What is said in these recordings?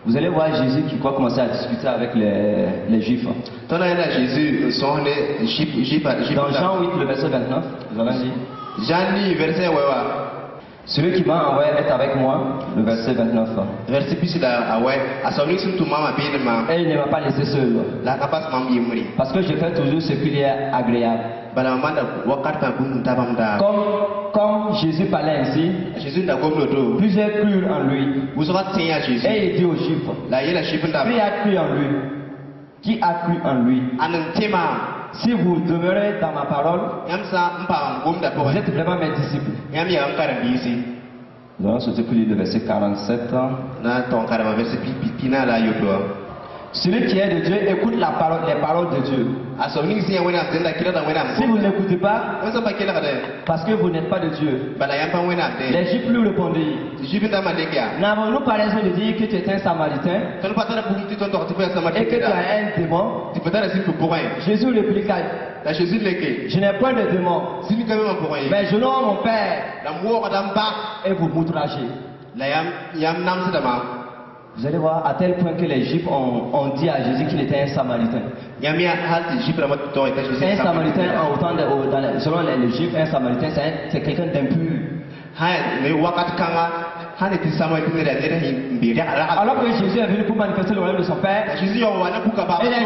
Vous allez voir Jésus qui croit commencer à discuter avec les Juifs. Dans Jean 8, le verset 29, vous avez dit. Celui qui m'a envoyé est avec moi, le verset 29. Et il ne m'a pas laissé seul. Parce que je fais toujours ce qui est agréable. Comme Jésus parlait ainsi, plusieurs crurent en lui. Et il dit aux Juifs, qui a cru en lui? Si vous demeurez dans ma parole, vous êtes vraiment mes disciples. Nous allons sauter le verset 47. Celui qui est de Dieu écoute les paroles de Dieu. Si vous n'écoutez pas, parce que vous n'êtes pas de Dieu. Les Juifs lui répondirent, n'avons-nous pas raison de dire que tu es un Samaritain et que tu as un démon? Jésus répliqua, je n'ai point de démon, mais je nomme mon Père et vous m'outragez. Vous allez voir à tel point que les Juifs ont dit à Jésus qu'il était un Samaritain. Un Samaritain, selon les Juifs, un Samaritain c'est quelqu'un d'impur. Alors que Jésus est venu pour manifester le royaume de son Père, et les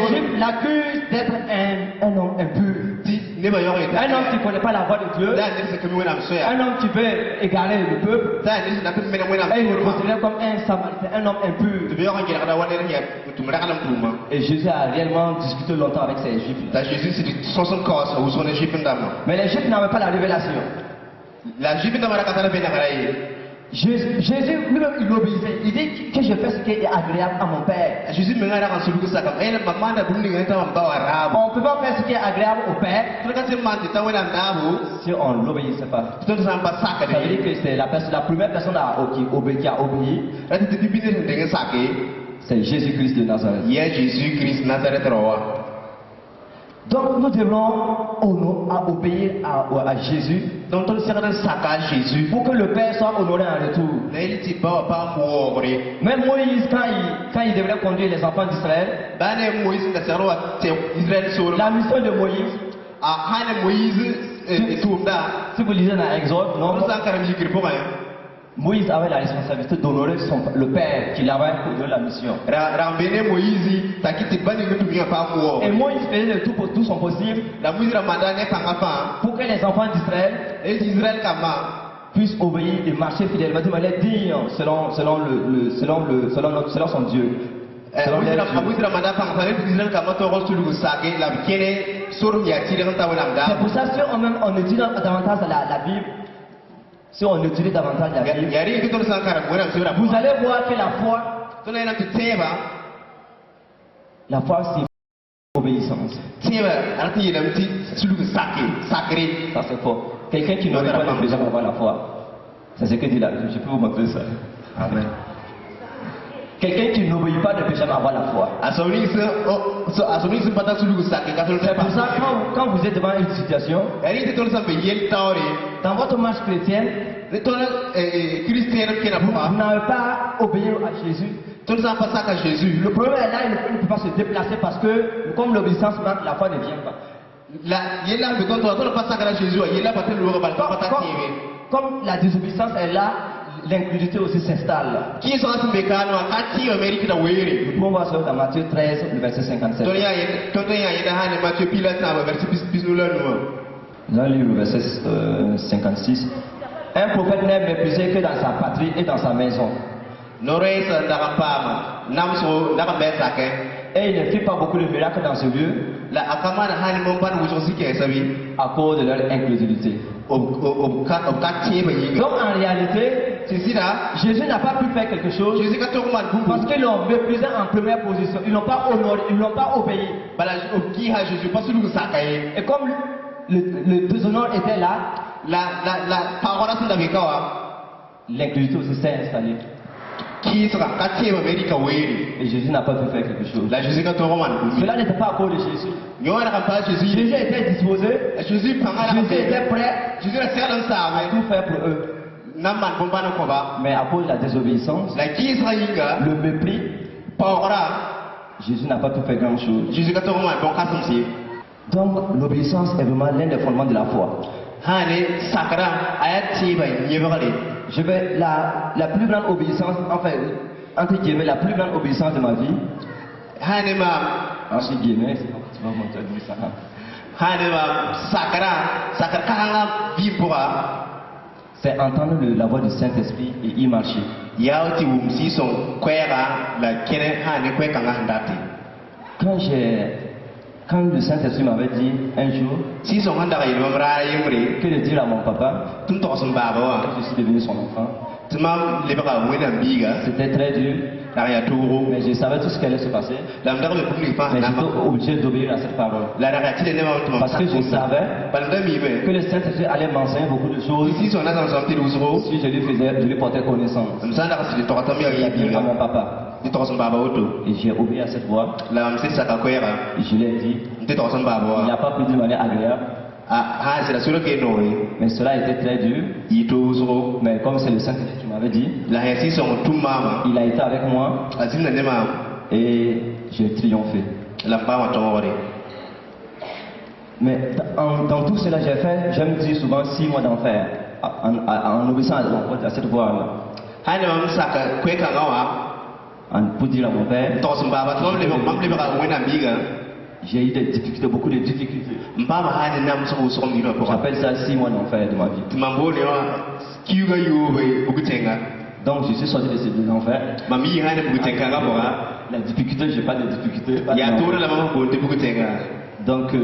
Juifs l'accusent d'être un homme impur. Un homme qui ne connaît pas la voix de Dieu, un homme qui veut égarer le peuple, et il le considère comme un Samaritain, un homme impur. Et Jésus a réellement discuté longtemps avec ces Juifs. Mais les Juifs n'avaient pas la révélation. Jésus lui-même il obéissait. Il dit que je fais ce qui est agréable à mon Père. On ne peut pas faire ce qui est agréable au Père si on ne l'obéissait pas. Ça veut dire que c'est la première personne qui a obéi. C'est Jésus-Christ de Nazareth. Donc nous devons obéir à Jésus pour que le Père soit honoré en retour. Même Moïse, quand il devrait conduire les enfants d'Israël, la mission de Moïse, si vous lisez dans Exode, non, Moïse avait la responsabilité d'honorer le Père qui l'avait donné la mission. Et Moïse faisait tout son possible pour que les enfants d'Israël puissent obéir et marcher fidèlement de manière digne selon son Dieu. C'est pour ça que si on étudie davantage la Bible, si on utilise davantage la Bible, vous allez voir que la foi c'est obéissance. Ça c'est fort. Quelqu'un qui n'aurait pas de péché pour avoir la foi. C'est ce que dit la Bible. Je peux vous montrer ça. Amen. Quelqu'un qui n'obéit pas de péché pour avoir la foi. C'est pour ça quand vous êtes devant une situation, dans votre marche chrétienne, vous n'avez pas obéi à Jésus. Le problème est là, il ne peut pas se déplacer parce que comme l'obéissance manque, la foi ne vient pas. Comme la désobéissance est là, l'incrédulité aussi s'installe. Nous pouvons voir ça dans Matthieu 13, le verset 57. Nous allons lire le verset 56. Un prophète n'est méprisé que dans sa patrie et dans sa maison. Et il ne fit pas beaucoup de miracles dans ce lieu à cause de leur incrédulité. Donc en réalité, Jésus n'a pas pu faire quelque chose parce qu'ils l'ont méprisé en première position. Ils n'ont pas honoré, ils n'ont pas obéi. Et comme le déshonneur était là, l'incrédulité aussi s'est installée. Et Jésus n'a pas pu faire quelque chose. Cela n'était pas à cause de Jésus. Jésus était disposé, Jésus était prêt à tout faire pour eux. Mais à cause de la désobéissance, le mépris, Jésus n'a pas tout fait grand chose. Donc l'obéissance est vraiment l'un des fondements de la foi. Je vais la plus grande obéissance, enfin entre guillemets la plus grande obéissance de ma vie. Entre guillemets, tu vas montrer ça. C'est entendre la voix du Saint-Esprit et y marcher. Quand le Saint-Esprit m'avait dit un jour que de dire à mon papa que je suis devenu son enfant, c'était très dur. Mais je savais tout ce qui allait se passer. Mais j'étais obligé d'obéir à cette parole. Parce que je savais que le Saint-Esprit allait m'enseigner beaucoup de choses si je lui portais connaissance. J'ai dit à mon papa. Et j'ai obéi à cette voix. Et je lui ai dit, il n'a pas pris d'une manière agréable. Mais cela était très dur. Mais comme c'est le Saint-Esprit qui m'avait dit, il a été avec moi et j'ai triomphé. Mais dans tout cela j'ai fait, j'aime dire souvent 6 mois d'enfer en obéissant à cette voix-là. Pour dire à mon père, j'ai eu des difficultés, beaucoup de difficultés. J'appelle ça 6 mois d'enfer de ma vie. Donc je suis sorti de ces 2 enfers. La difficulté, je n'ai pas de difficulté. Donc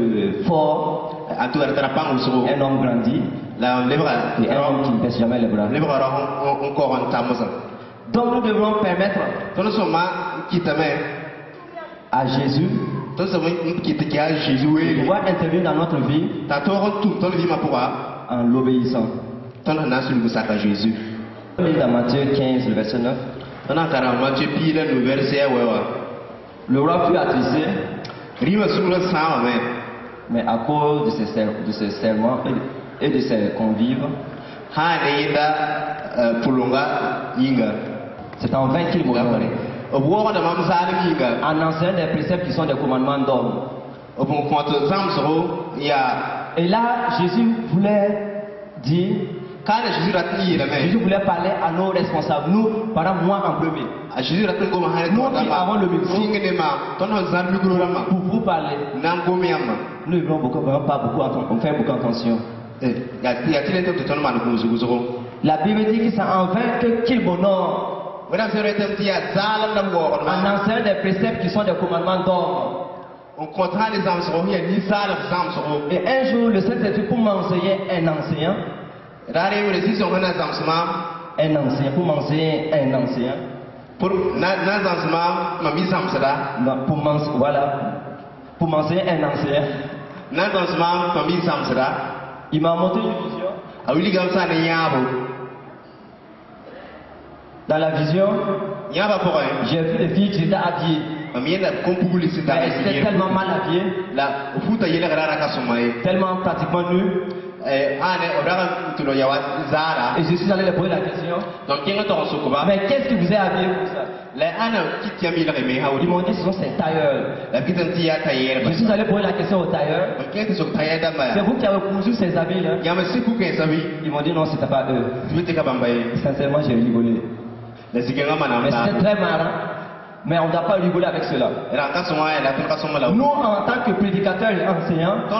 fort, un homme grandit et un homme qui ne baisse jamais les bras. Donc nous devons permettre à Jésus de pouvoir intervenir dans notre vie en l'obéissant. Dans Matthieu 15, le verset 9. Le roi fut attristé, mais à cause de ses serments et de ses convives, c'est en vain qu'il mourut. En enseignant des préceptes qui sont des commandements d'homme. Et là, Jésus voulait dire, Jésus voulait parler à nos responsables, nous, par exemple moi en premier. Nous qui avons le micro, pour vous parler, nous ne voulons pas beaucoup, on fait beaucoup attention. La Bible dit que c'est en vain qu'il m'honore. En enseignant des préceptes qui sont des commandements d'homme. Et un jour, le Saint-Esprit pour m'enseigner un enseignant. Pour m'enseigner un enseignant. Pour m'enseigner un enseignant. Il m'a montré une vision. Dans la vision, j'ai vu des filles qui étaient habillées. Mais elles étaient tellement mal habillées, tellement pratiquement nues. Et je suis allé leur poser la question. Mais qu'est-ce qui vous est habillé pour ça? Ils m'ont dit ce sont ces tailleurs. Je suis allé poser la question aux tailleurs. C'est vous qui avez cousu ces habits là? Ils m'ont dit non, c'était pas eux. Sincèrement, j'ai rigolé. Mais c'était très marrant. Mais on ne doit pas rigoler avec cela. Nous, en tant que prédicateurs et enseignants, nous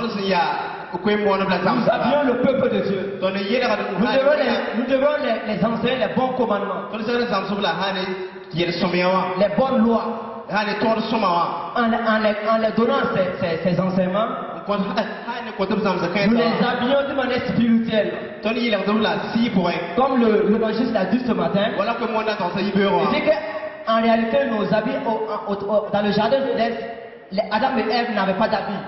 avions le peuple de Dieu. Nous devons les enseigner les bons commandements, les bonnes lois. En les donnant ces enseignements, nous les habillons de manière spirituelle. Comme l'évangile l'a dit ce matin, il dit qu'en réalité nos habits dans le jardin d'Éden, Adam et Ève n'avaient pas d'habits.